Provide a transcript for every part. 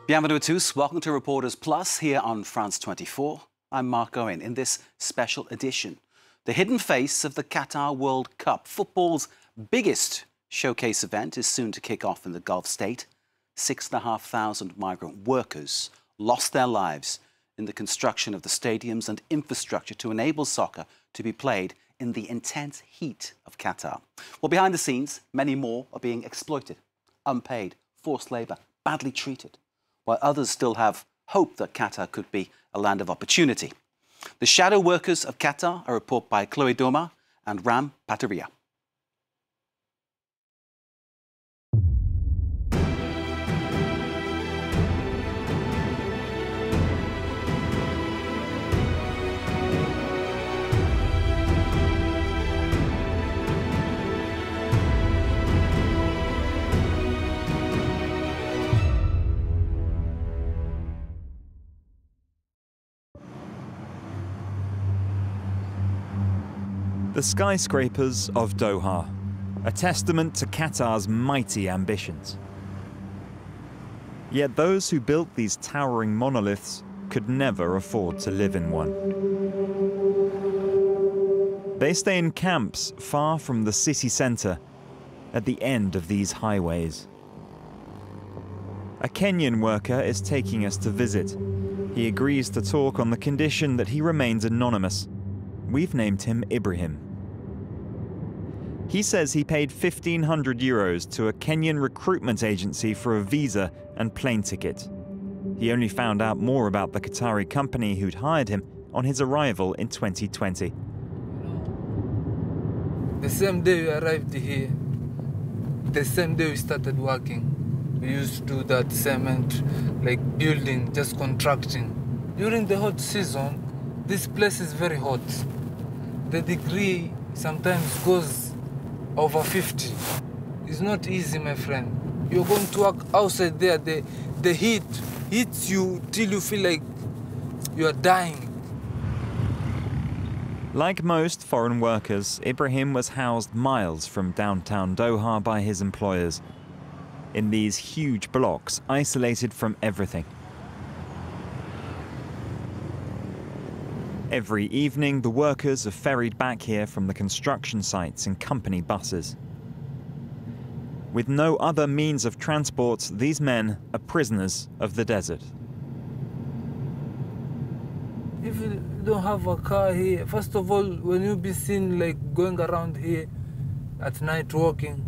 Bienvenue à tous. Welcome to Reporters Plus here on France 24. I'm Mark Owen in this special edition. The hidden face of the Qatar World Cup. Football's biggest showcase event is soon to kick off in the Gulf state. 6,500 migrant workers lost their lives in the construction of the stadiums and infrastructure to enable soccer to be played in the intense heat of Qatar. Well, behind the scenes, many more are being exploited, unpaid, forced labour, badly treated, while others still have hope that Qatar could be a land of opportunity. The shadow workers of Qatar, a report by Chloé Domat and Pateriya. The skyscrapers of Doha, a testament to Qatar's mighty ambitions. Yet those who built these towering monoliths could never afford to live in one. They stay in camps far from the city centre, at the end of these highways. A Kenyan worker is taking us to visit. He agrees to talk on the condition that he remains anonymous. We've named him Ibrahim. He says he paid 1,500 euros to a Kenyan recruitment agency for a visa and plane ticket. He only found out more about the Qatari company who'd hired him on his arrival in 2020. The same day we arrived here, the same day we started working. We used to do that cement, like building, just contracting. During the hot season, this place is very hot. The degree sometimes goes over 50. It's not easy, my friend. You're going to work outside there, the heat hits you till you feel like you are dying. Like most foreign workers, Ibrahim was housed miles from downtown Doha by his employers, in these huge blocks, isolated from everything. Every evening, the workers are ferried back here from the construction sites in company buses. With no other means of transport, these men are prisoners of the desert. If you don't have a car here, first of all, when you be seen like going around here at night walking,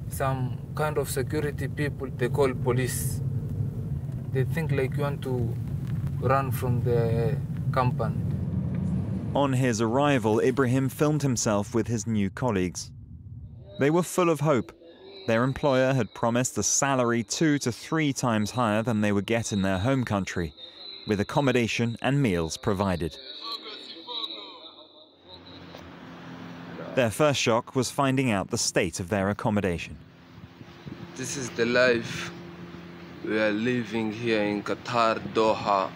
some kind of security people, they call police. They think like you want to run from the company. On his arrival, Ibrahim filmed himself with his new colleagues. They were full of hope. Their employer had promised a salary 2 to 3 times higher than they would get in their home country, with accommodation and meals provided. Their first shock was finding out the state of their accommodation. This is the life we are living here in Qatar, Doha.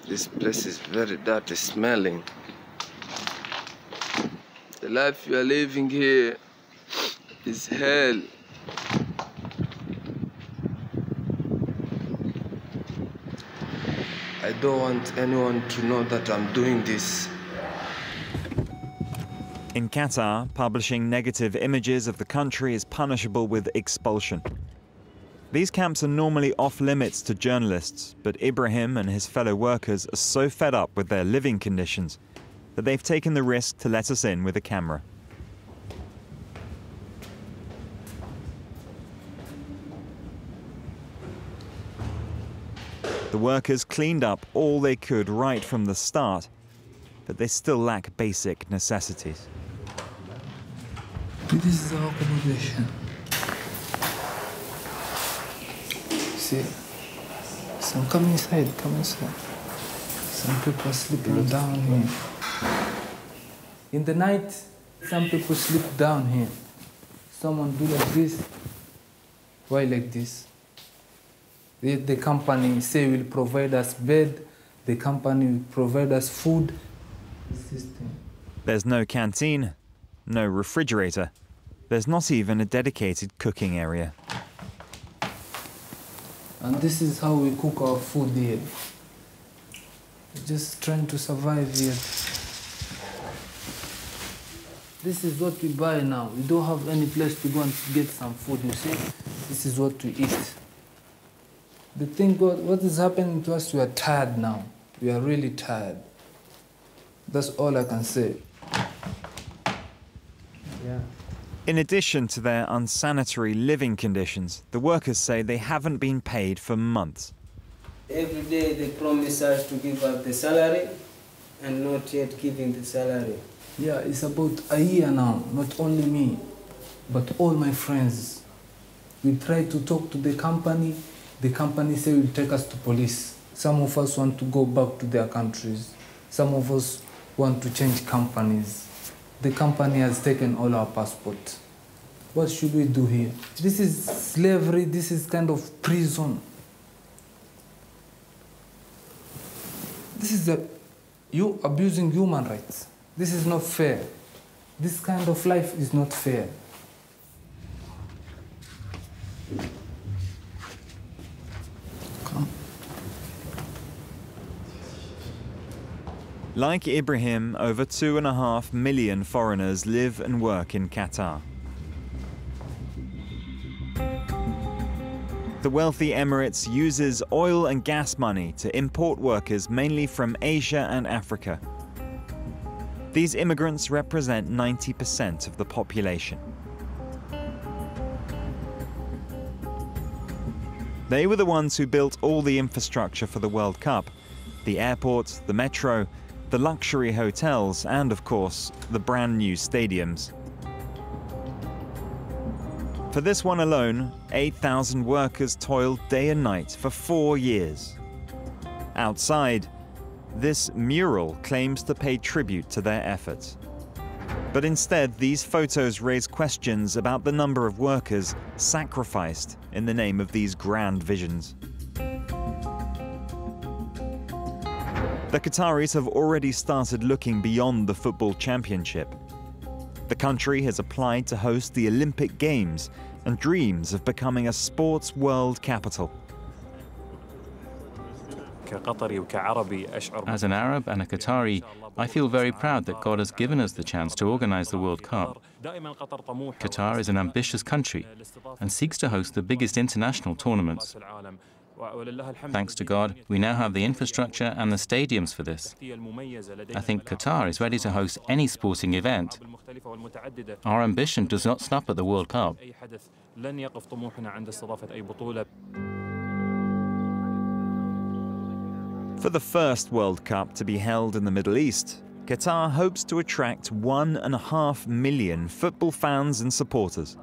This place is very dirty smelling. The life we are living here is hell. I don't want anyone to know that I'm doing this. In Qatar, publishing negative images of the country is punishable with expulsion. These camps are normally off-limits to journalists, but Ibrahim and his fellow workers are so fed up with their living conditions that they've taken the risk to let us in with a camera. The workers cleaned up all they could right from the start, but they still lack basic necessities. This is our accommodation. See, some come inside, come inside. Some people are sleeping down here. In the night, some people sleep down here. Someone do like this. Why like this? The company say will provide us bed. The company will provide us food. System. There's no canteen, no refrigerator. There's not even a dedicated cooking area. And this is how we cook our food here. We're just trying to survive here. This is what we buy now. We don't have any place to go and get some food, you see? This is what we eat. The thing, what is happening to us, we are tired now. We are really tired. That's all I can say. Yeah. In addition to their unsanitary living conditions, the workers say they haven't been paid for months. Every day they promise us to give up the salary and not yet giving the salary. Yeah, it's about a year now, not only me, but all my friends. We try to talk to the company say will take us to police. Some of us want to go back to their countries. Some of us want to change companies. The company has taken all our passports. What should we do here? This is slavery, this is kind of prison. This is you abusing human rights. This is not fair. This kind of life is not fair. Come. Like Ibrahim, over 2.5 million foreigners live and work in Qatar. The wealthy Emirates uses oil and gas money to import workers mainly from Asia and Africa. These immigrants represent 90% of the population. They were the ones who built all the infrastructure for the World Cup: the airport, the metro, the luxury hotels, and of course, the brand new stadiums. For this one alone, 8,000 workers toiled day and night for 4 years. Outside, this mural claims to pay tribute to their efforts. But instead, these photos raise questions about the number of workers sacrificed in the name of these grand visions. The Qataris have already started looking beyond the football championship. The country has applied to host the Olympic Games and dreams of becoming a sports world capital. As an Arab and a Qatari, I feel very proud that God has given us the chance to organize the World Cup. Qatar is an ambitious country and seeks to host the biggest international tournaments. Thanks to God, we now have the infrastructure and the stadiums for this. I think Qatar is ready to host any sporting event. Our ambition does not stop at the World Cup. For the first World Cup to be held in the Middle East, Qatar hopes to attract 1.5 million football fans and supporters.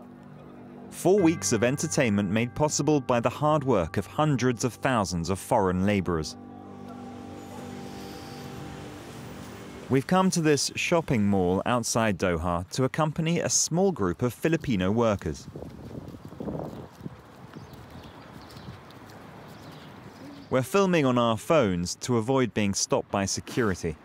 4 weeks of entertainment made possible by the hard work of hundreds of thousands of foreign laborers. We've come to this shopping mall outside Doha to accompany a small group of Filipino workers. We're filming on our phones to avoid being stopped by security.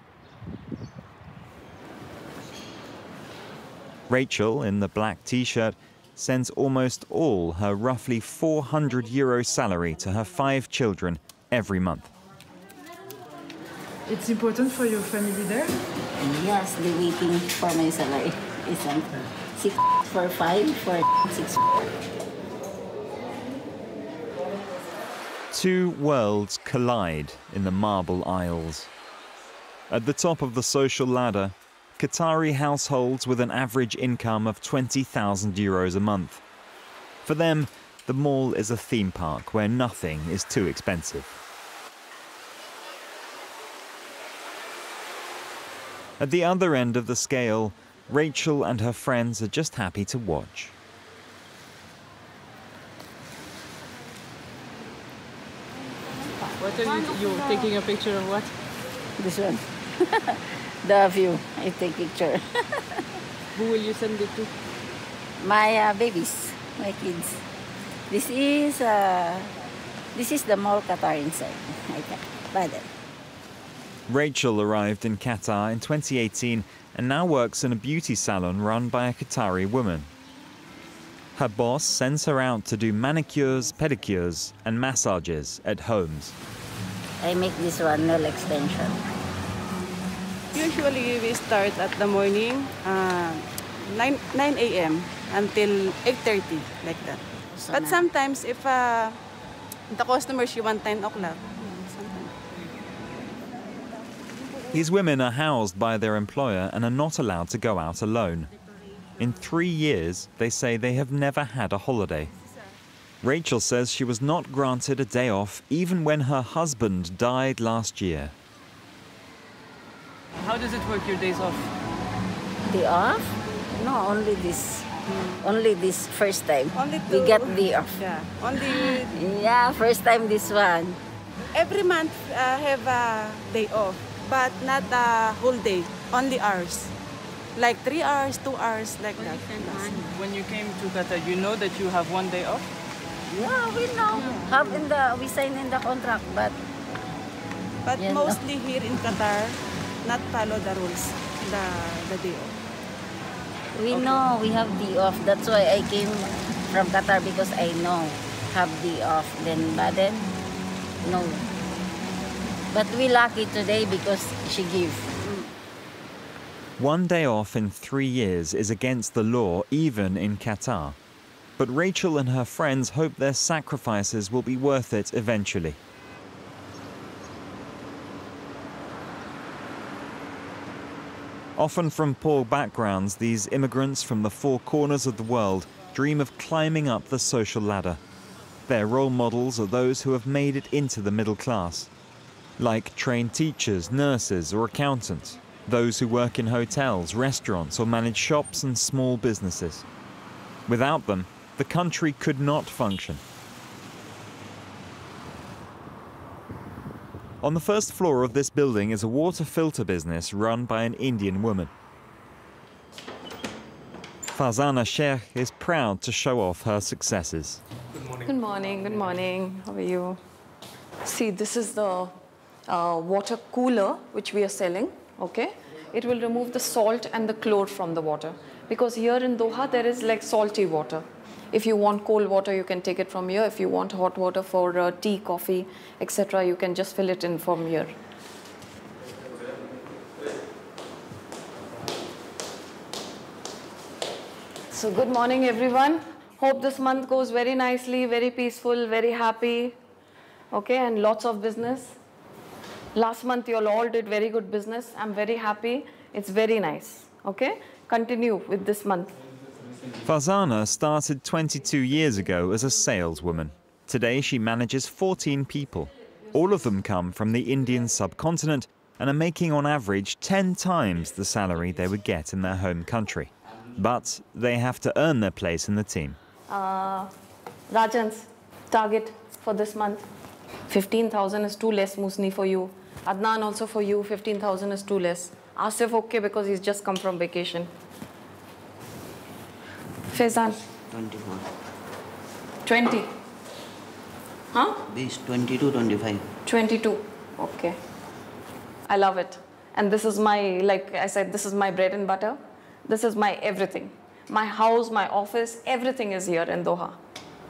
Rachel, in the black t-shirt, sends almost all her roughly €400 salary to her 5 children every month. It's important for your family there? Yes, they're waiting for my salary. It's 6 for 5 for 6. Two worlds collide in the marble aisles. At the top of the social ladder, Qatari households with an average income of €20,000 a month. For them, the mall is a theme park where nothing is too expensive. At the other end of the scale, Rachel and her friends are just happy to watch. What are you taking a picture of what? This one. The view. I take picture. Who will you send it to? My babies, my kids. This is the mall Qatar inside. I can buy them. Rachel arrived in Qatar in 2018 and now works in a beauty salon run by a Qatari woman. Her boss sends her out to do manicures, pedicures and massages at homes. I make this one nail extension. Usually we start at the morning, 9 a.m. until 8:30, like that. But sometimes if the customers, you want 10 o'clock. These women are housed by their employer and are not allowed to go out alone. In 3 years, they say they have never had a holiday. Rachel says she was not granted a day off even when her husband died last year. How does it work, your days off? Day off? No, only this. Only this first time. Only we get day off. Yeah, only. Yeah, first time this one. Every month have a day off, but not a whole day, only hours. Like 3 hours, 2 hours, like that. When you came to Qatar, you know that you have 1 day off? Yeah, we know. We sign in the contract, but mostly here in Qatar, not follow the rules, the day off. We know we have day off. That's why I came from Qatar, because I know have day off. Then Baden, no. But we lucky today because she give. 1 day off in 3 years is against the law even in Qatar. But Rachel and her friends hope their sacrifices will be worth it eventually. Often from poor backgrounds, these immigrants from the 4 corners of the world dream of climbing up the social ladder. Their role models are those who have made it into the middle class, like trained teachers, nurses or accountants, those who work in hotels, restaurants or manage shops and small businesses. Without them, the country could not function. On the first floor of this building is a water filter business run by an Indian woman. Farzana Sheikh is proud to show off her successes. Good morning, good morning. How are you? See, this is the water cooler which we are selling, okay? It will remove the salt and the chlor from the water. Because here in Doha, there is like salty water. If you want cold water, you can take it from here. If you want hot water for tea, coffee, etc., you can just fill it in from here. So good morning, everyone. Hope this month goes very nicely, very peaceful, very happy. Okay, and lots of business. Last month, you all did very good business. I'm very happy. It's very nice. Okay, continue with this month. Farzana started 22 years ago as a saleswoman. Today she manages 14 people. All of them come from the Indian subcontinent and are making on average 10 times the salary they would get in their home country. But they have to earn their place in the team. Rajan's target for this month, 15,000 is too less, Musni, for you. Adnan also for you, 15,000 is too less. Asif okay because he's just come from vacation. Faizan? 21. 20. Huh? Base 22, 25. 22. Okay. I love it. And this is my, like I said, this is my bread and butter. This is my everything. My house, my office, everything is here in Doha.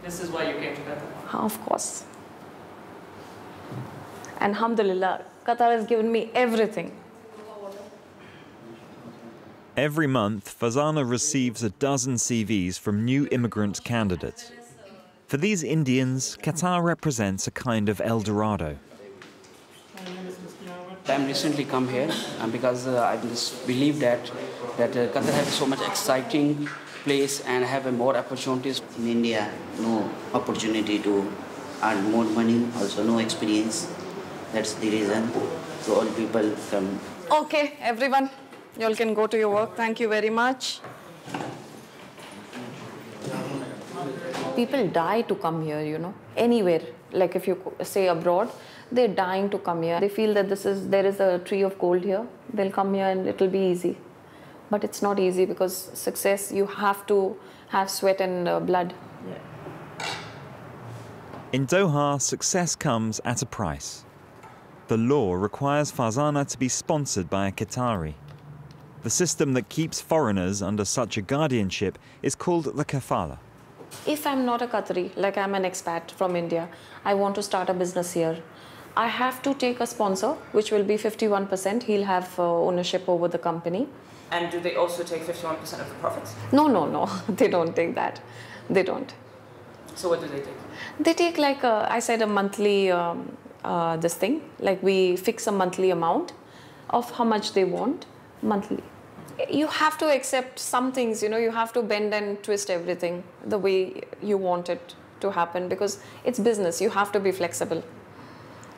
This is why you came to Qatar? Of course. And alhamdulillah, Qatar has given me everything. Every month, Farzana receives a dozen CVs from new immigrant candidates. For these Indians, Qatar represents a kind of El Dorado. I'm recently come here because I just believe that Qatar has so much exciting place and have more opportunities. In India, no opportunity to earn more money, also no experience. That's the reason. So all people come. Okay, everyone. You all can go to your work. Thank you very much. People die to come here, you know, anywhere. Like if you say abroad, they're dying to come here. They feel that there is a tree of gold here. They'll come here and it'll be easy. But it's not easy because success, you have to have sweat and blood. In Doha, success comes at a price. The law requires Farzana to be sponsored by a Qatari. The system that keeps foreigners under such a guardianship is called the kafala. If I'm not a Qatari, like I'm an expat from India, I want to start a business here, I have to take a sponsor, which will be 51%. He'll have ownership over the company. And do they also take 51% of the profits? No, no, no. They don't take that. They don't. So what do they take? They take, like, I said, a monthly, this thing. Like, we fix a monthly amount of how much they want monthly. You have to accept some things, you know, you have to bend and twist everything the way you want it to happen, because it's business. You have to be flexible.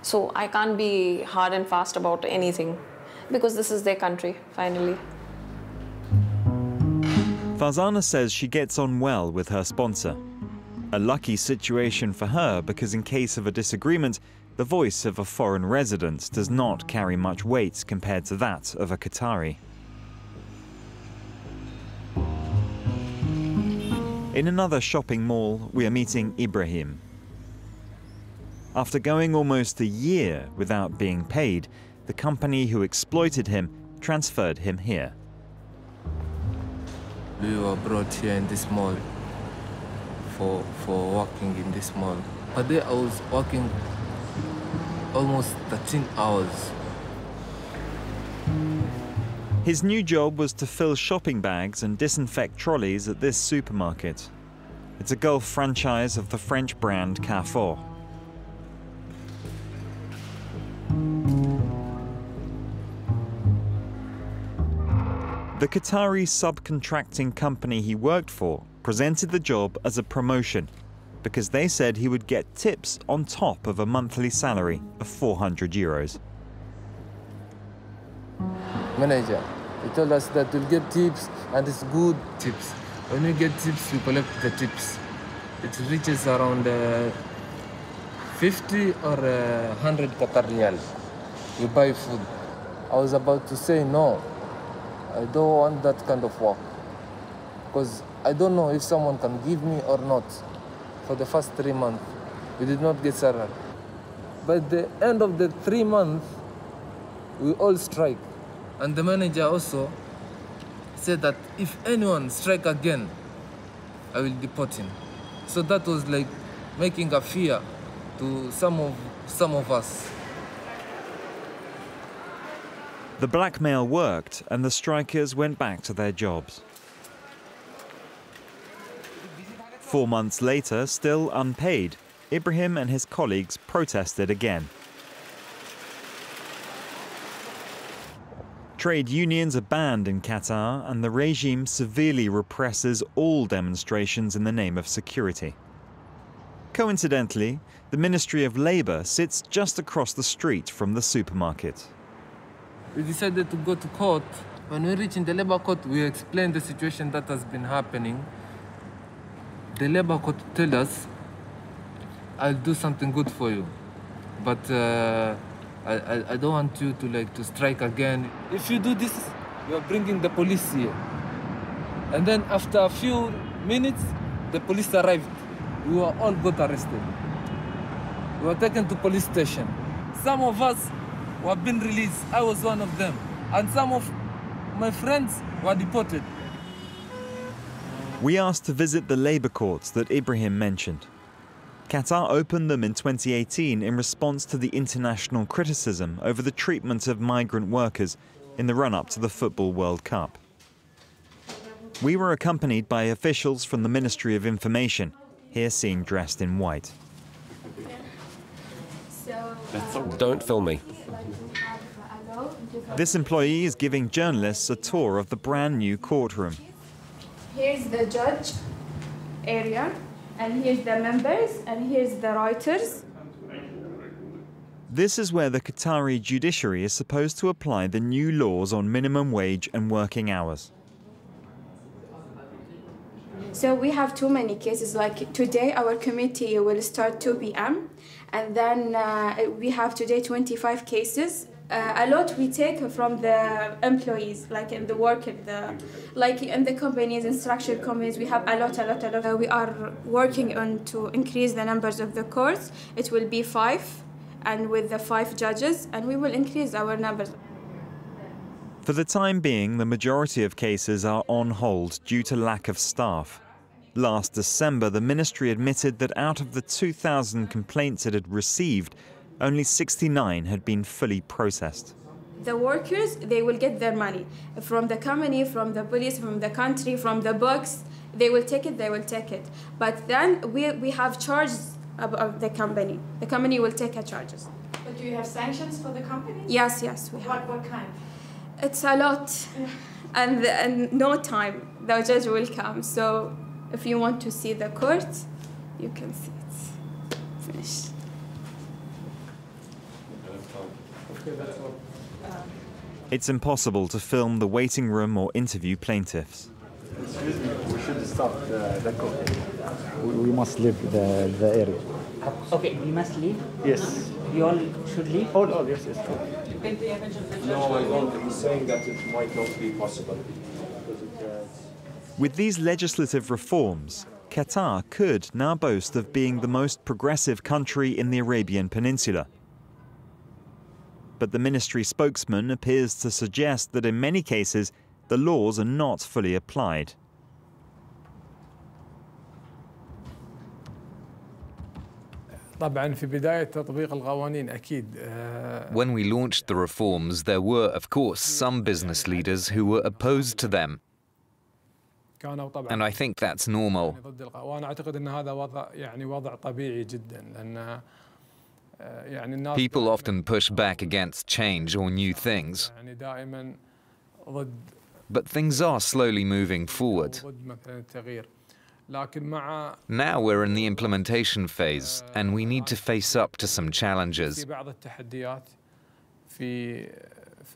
So I can't be hard and fast about anything, because this is their country, finally. Farzana says she gets on well with her sponsor. A lucky situation for her, because in case of a disagreement, the voice of a foreign resident does not carry much weight compared to that of a Qatari. In another shopping mall, we are meeting Ibrahim. After going almost a year without being paid, the company who exploited him transferred him here. We were brought here in this mall for working in this mall. Per day I was working almost 13 hours. His new job was to fill shopping bags and disinfect trolleys at this supermarket. It's a Gulf franchise of the French brand Carrefour. The Qatari subcontracting company he worked for presented the job as a promotion because they said he would get tips on top of a monthly salary of 400 euros. Manager, he told us that we'll get tips, and it's good tips. When we get tips, we collect the tips. It reaches around 50 or 100 Qatar riyal. We buy food. I was about to say no. I don't want that kind of work, because I don't know if someone can give me or not. For the first 3 months, we did not get salary. By the end of the 3 months, we all strike. And the manager also said that if anyone strike again, I will deport him. So that was like making a fear to some of us. The blackmail worked and the strikers went back to their jobs. 4 months later, still unpaid, Ibrahim and his colleagues protested again. Trade unions are banned in Qatar, and the regime severely represses all demonstrations in the name of security. Coincidentally, the Ministry of Labour sits just across the street from the supermarket. We decided to go to court. When we reach in the Labour court, we explained the situation that has been happening. The Labour court told us, I'll do something good for you, but I don't want you to strike again. If you do this, you're bringing the police here. And then after a few minutes, the police arrived. We were all got arrested. We were taken to police station. Some of us were being released. I was one of them. And some of my friends were deported. We asked to visit the labour courts that Ibrahim mentioned. Qatar opened them in 2018 in response to the international criticism over the treatment of migrant workers in the run-up to the Football World Cup. We were accompanied by officials from the Ministry of Information, here seen dressed in white. Don't film me. This employee is giving journalists a tour of the brand new courtroom. Here's the judge area, and here's the members, and here's the writers. This is where the Qatari judiciary is supposed to apply the new laws on minimum wage and working hours. So we have too many cases. Like today, our committee will start 2 p.m. and then we have today 25 cases. A lot we take from the employees, like in the work, like in the companies, in structured companies, we have a lot. We are working on to increase the numbers of the courts. It will be 5 and with the 5 judges, and we will increase our numbers. For the time being, the majority of cases are on hold due to lack of staff. Last December, the ministry admitted that out of the 2,000 complaints it had received, only 69 had been fully processed. The workers, they will get their money from the company, from the police, from the country, from the books. They will take it, they will take it. But then we have charges of the company. The company will take charges. But do you have sanctions for the company? Yes, yes, we have. What kind? It's a lot, and no time. The judge will come. So if you want to see the court, you can see it. Finished. It's impossible to film the waiting room or interview plaintiffs. Excuse me, we should stop the court. We must leave the area. Okay, we must leave? Yes. We all should leave? All, yes, yes. No, I don't. He's saying that it might not be possible. With these legislative reforms, Qatar could now boast of being the most progressive country in the Arabian Peninsula. But the ministry spokesman appears to suggest that in many cases, the laws are not fully applied. When we launched the reforms, there were, of course, some business leaders who were opposed to them. And I think that's normal. People often push back against change or new things. But things are slowly moving forward. Now we're in the implementation phase, and we need to face up to some challenges.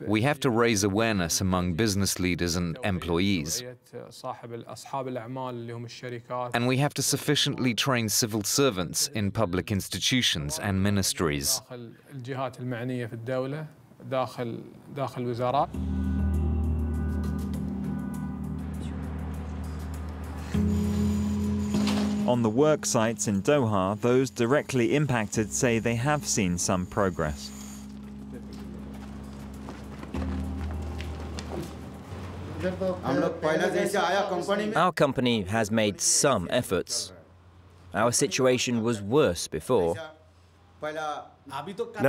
We have to raise awareness among business leaders and employees. And we have to sufficiently train civil servants in public institutions and ministries. On the work sites in Doha, those directly impacted say they have seen some progress. Our company has made some efforts. Our situation was worse before. Now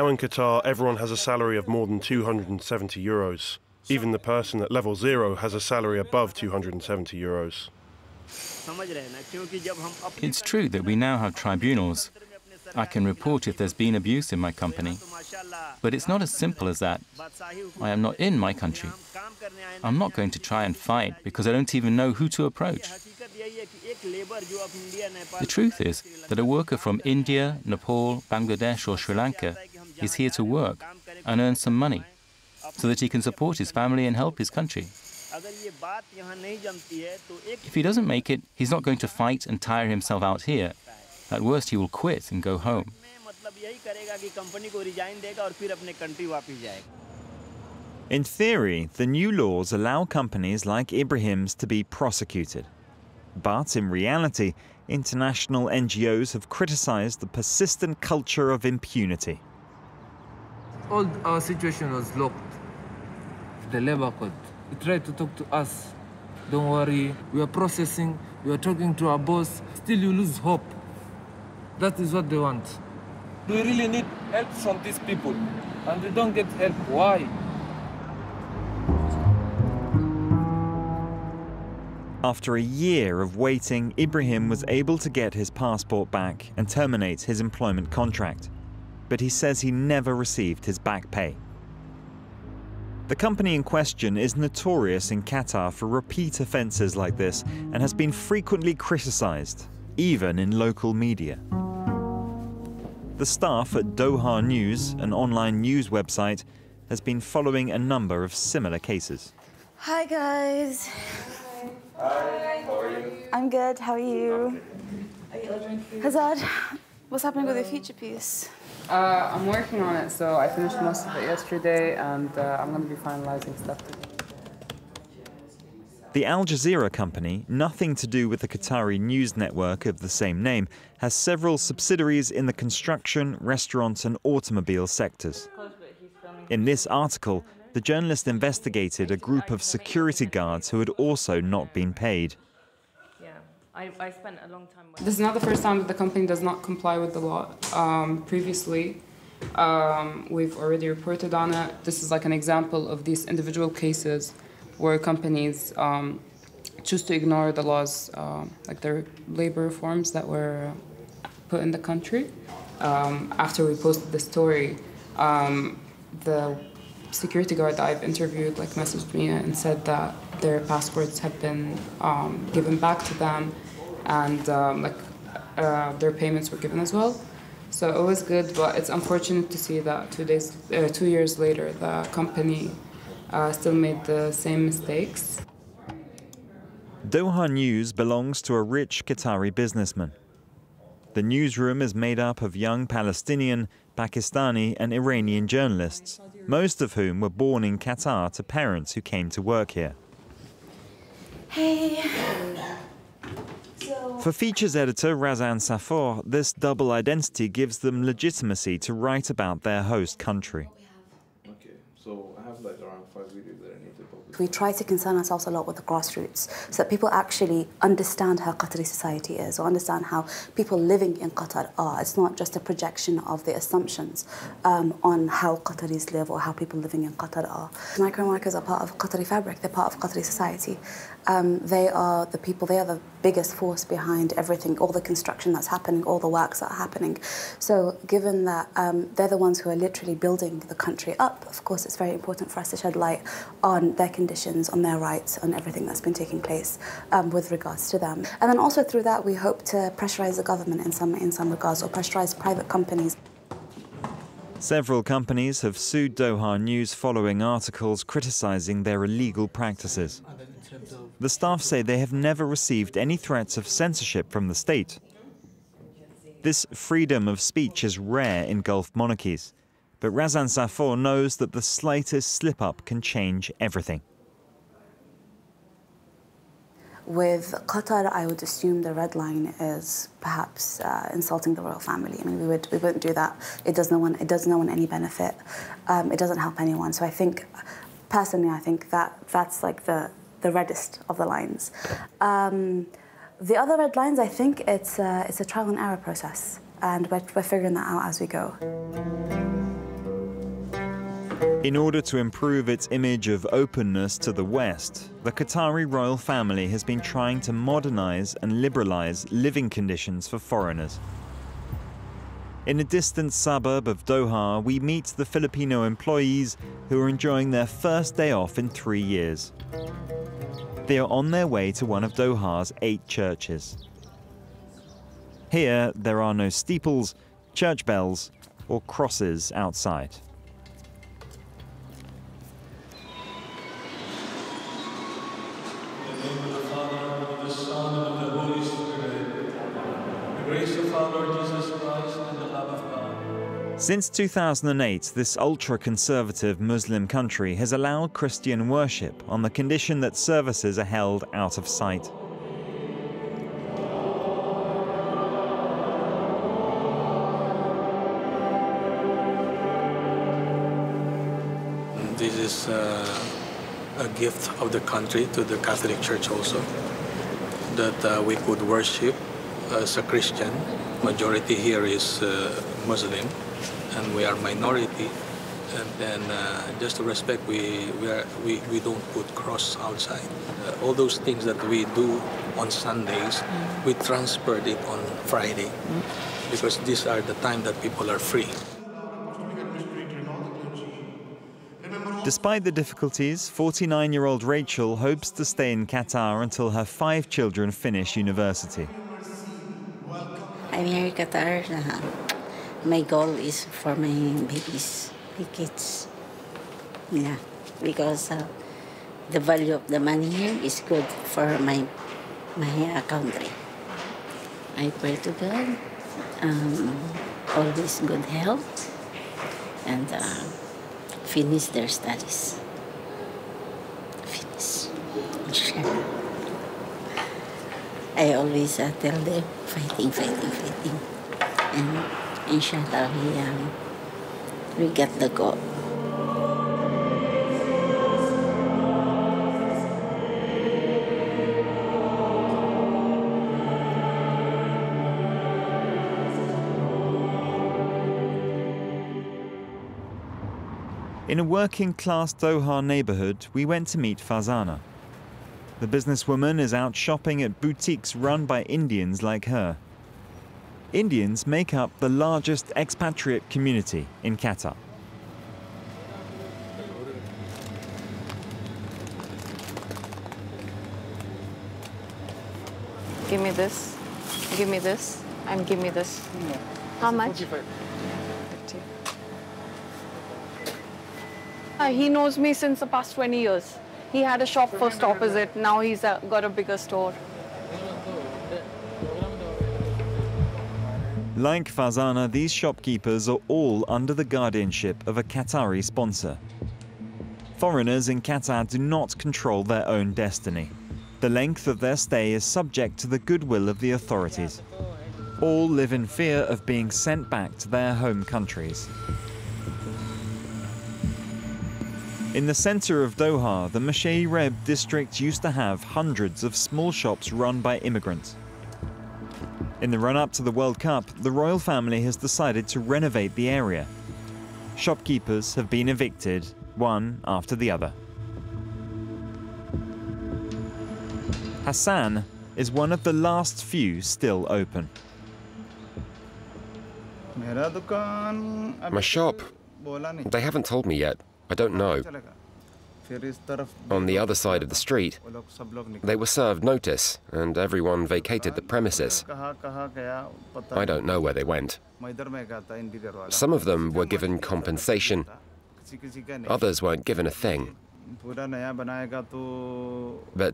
in Qatar, everyone has a salary of more than 270 euros. Even the person at level 0 has a salary above 270 euros. It's true that we now have tribunals. I can report if there's been abuse in my company. But it's not as simple as that. I am not in my country. I'm not going to try and fight because I don't even know who to approach. The truth is that a worker from India, Nepal, Bangladesh or Sri Lanka is here to work and earn some money so that he can support his family and help his country. If he doesn't make it, he's not going to fight and tire himself out here. At worst, he will quit and go home. In theory, the new laws allow companies like Ibrahim's to be prosecuted. But in reality, international NGOs have criticized the persistent culture of impunity. All our situation was locked. The labor code. He tried to talk to us. Don't worry, we are processing, we are talking to our boss. Still you lose hope. That is what they want. We really need help from these people. And we don't get help. Why? After a year of waiting, Ibrahim was able to get his passport back and terminate his employment contract. But he says he never received his back pay. The company in question is notorious in Qatar for repeat offences like this and has been frequently criticised, even in local media. The staff at Doha News, an online news website, has been following a number of similar cases. Hi guys. Hi, how are you? I'm good, how are you? Hazard, what's happening with the feature piece? I'm working on it, so I finished most of it yesterday, and I'm going to be finalizing stuff today. The Al Jazeera company, nothing to do with the Qatari news network of the same name, has several subsidiaries in the construction, restaurant and automobile sectors. In this article, the journalist investigated a group of security guards who had also not been paid. I spent a long time. This is not the first time that the company does not comply with the law. Previously, we've already reported on it. This is like an example of these individual cases where companies choose to ignore the laws, like their labor reforms that were put in the country. After we posted the story, the security guard that I've interviewed messaged me and said that their passports have been given back to them, and their payments were given as well. So it was good, but it's unfortunate to see that 2 years later, the company still made the same mistakes. Doha News belongs to a rich Qatari businessman. The newsroom is made up of young Palestinian, Pakistani and Iranian journalists, most of whom were born in Qatar to parents who came to work here. Hey. For features editor Razan Safour, this double identity gives them legitimacy to write about their host country. Okay, so I have around 5 videos that I need to publish. We try to concern ourselves a lot with the grassroots so that people actually understand how Qatari society is, or understand how people living in Qatar are. It's not just a projection of the assumptions on how Qataris live or how people living in Qatar are. Migrant workers are part of Qatari fabric, they're part of Qatari society. They are the people, they are the biggest force behind everything, all the construction that's happening, all the works that are happening. So given that they're the ones who are literally building the country up, of course it's very important for us to shed light on their conditions, on their rights, on everything that's been taking place with regards to them. And then also through that we hope to pressurize the government in some regards, or pressurize private companies. Several companies have sued Doha News following articles criticizing their illegal practices. The staff say they have never received any threats of censorship from the state. This freedom of speech is rare in Gulf monarchies, but Razan Safour knows that the slightest slip-up can change everything. With Qatar, I would assume the red line is perhaps insulting the royal family. I mean, we wouldn't do that. It does no one any benefit. It doesn't help anyone. So I think, personally, I think that's like the reddest of the lines. The other red lines, I think it's a trial and error process, and we're figuring that out as we go. In order to improve its image of openness to the West, the Qatari royal family has been trying to modernize and liberalize living conditions for foreigners. In a distant suburb of Doha, we meet the Filipino employees who are enjoying their first day off in 3 years. They are on their way to one of Doha's 8 churches. Here, there are no steeples, church bells, or crosses outside. Since 2008, this ultra-conservative Muslim country has allowed Christian worship on the condition that services are held out of sight. This is a gift of the country to the Catholic Church also, that we could worship as a Christian. Majority here is Muslim, and we are minority, and then just to respect, we don't put cross outside. All those things that we do on Sundays, we transferred it on Friday, because these are the time that people are free. Despite the difficulties, 49-year-old Rachel hopes to stay in Qatar until her 5 children finish university. I'm here in Qatar. My goal is for my babies, my kids. Yeah, because the value of the money here is good for my country. I pray to God, always good health, and finish their studies. Finish. I always tell them, fighting, fighting, fighting. And inshallah, we get the goal. In a working-class Doha neighborhood, we went to meet Fazana. The businesswoman is out shopping at boutiques run by Indians like her. Indians make up the largest expatriate community in Qatar. Give me this, and give me this. How much? 50. He knows me since the past 20 years. He had a shop first opposite, now he's got a bigger store. Like Fazana, these shopkeepers are all under the guardianship of a Qatari sponsor. Foreigners in Qatar do not control their own destiny. The length of their stay is subject to the goodwill of the authorities. All live in fear of being sent back to their home countries. In the center of Doha, the Mashayi Reb district used to have hundreds of small shops run by immigrants. In the run-up to the World Cup, the royal family has decided to renovate the area. Shopkeepers have been evicted, one after the other. Hassan is one of the last few still open. My shop? They haven't told me yet. I don't know. On the other side of the street, they were served notice and everyone vacated the premises. I don't know where they went. Some of them were given compensation. Others weren't given a thing. But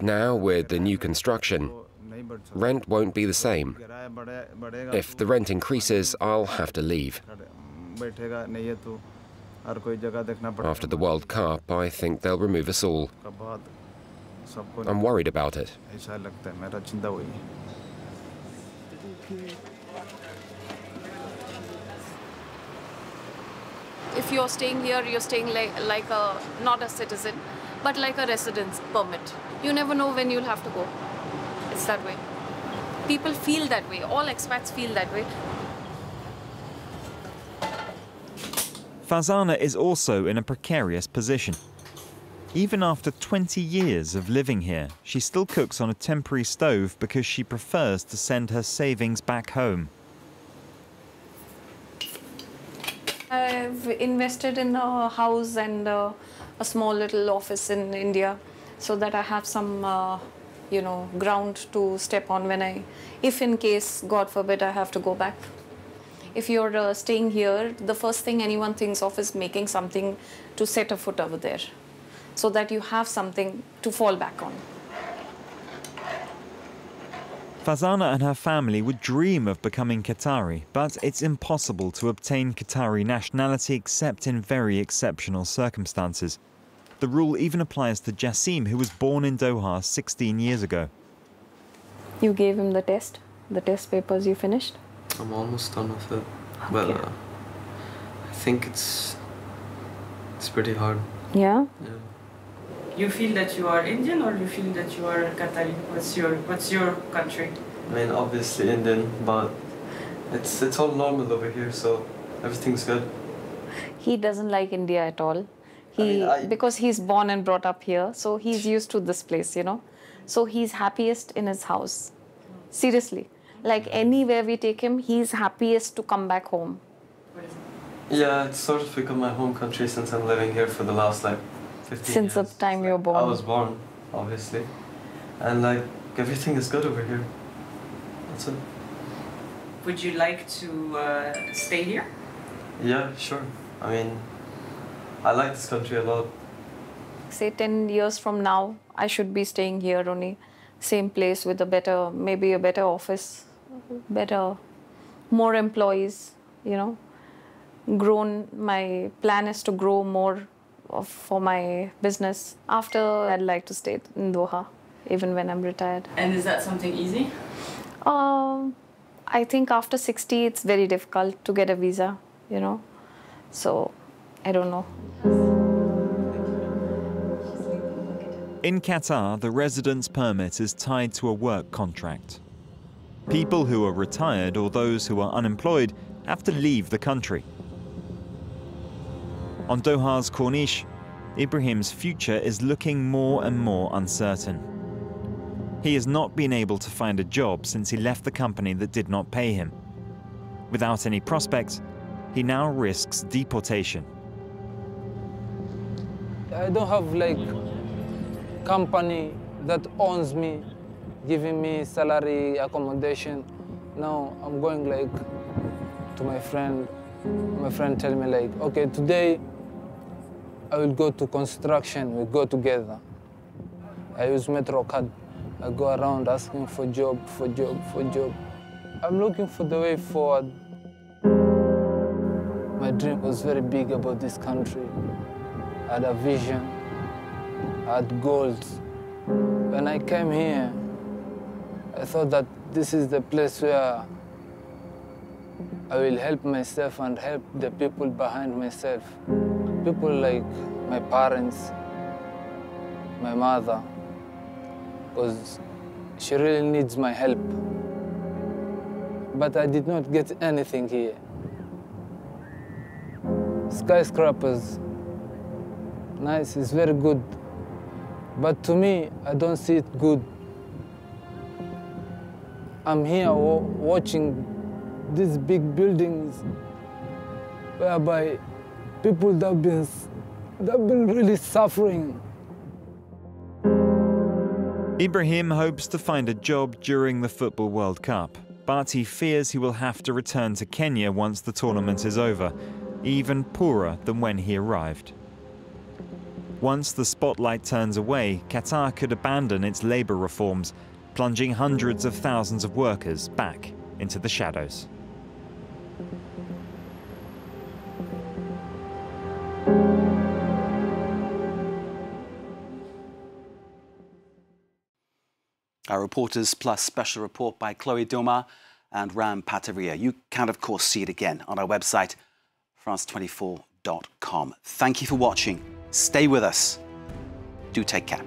now, with the new construction, rent won't be the same. If the rent increases, I'll have to leave. After the World Cup, I think they'll remove us all. I'm worried about it. If you're staying here, you're staying like a, not a citizen, but like a residence permit. You never know when you'll have to go. It's that way. People feel that way. All expats feel that way. Fazana is also in a precarious position. Even after 20 years of living here, she still cooks on a temporary stove because she prefers to send her savings back home. I've invested in a house and a small little office in India so that I have some, ground to step on when if in case, God forbid, I have to go back. If you're staying here, the first thing anyone thinks of is making something to set a foot over there so that you have something to fall back on. Fazana and her family would dream of becoming Qatari, but it's impossible to obtain Qatari nationality except in very exceptional circumstances. The rule even applies to Jassim, who was born in Doha 16 years ago. You gave him the test papers you finished? I'm almost done with it, but I think it's pretty hard. Yeah? Yeah. You feel that you are Indian or you feel that you are Qatari? What's your country? I mean, obviously Indian, but it's all normal over here, so everything's good. He doesn't like India at all. Because he's born and brought up here, so he's used to this place, So he's happiest in his house. Seriously. Like anywhere we take him, he's happiest to come back home. Yeah, it's sort of become my home country since I'm living here for the last 15 years. Since the time you were born. I was born, obviously. And everything is good over here. That's it. Would you like to stay here? Yeah, sure. I mean, I like this country a lot. Say 10 years from now, I should be staying here only. Same place with maybe a better office, more employees, My plan is to grow more for my business. After, I'd like to stay in Doha. even when I'm retired. And is that something easy? I think after 60, it's very difficult to get a visa, you know. So, I don't know. In Qatar, the residence permit is tied to a work contract. People who are retired or those who are unemployed have to leave the country. On Doha's Corniche, Ibrahim's future is looking more and more uncertain. He has not been able to find a job since he left the company that did not pay him. Without any prospects, he now risks deportation. I don't have like company that owns me, giving me salary, accommodation. Now I'm going like to my friend. My friend tell me like, okay, today I will go to construction. We go together. I use Metro card. I go around asking for job, for job, for job. I'm looking for the way forward. My dream was very big about this country. I had a vision. I had goals. When I came here, I thought that this is the place where I will help myself and help the people behind myself. People like my parents, my mother, because she really needs my help. But I did not get anything here. Skyscrapers, nice, it's very good. But to me, I don't see it good. I'm here watching these big buildings whereby people that have been really suffering. Ibrahim hopes to find a job during the Football World Cup, but he fears he will have to return to Kenya once the tournament is over, even poorer than when he arrived. Once the spotlight turns away, Qatar could abandon its labour reforms, plunging hundreds of thousands of workers back into the shadows. Our reporters plus special report by Chloé, Domat and Pateriya. You can, of course, see it again on our website, France24.com. Thank you for watching. Stay with us. Do take care.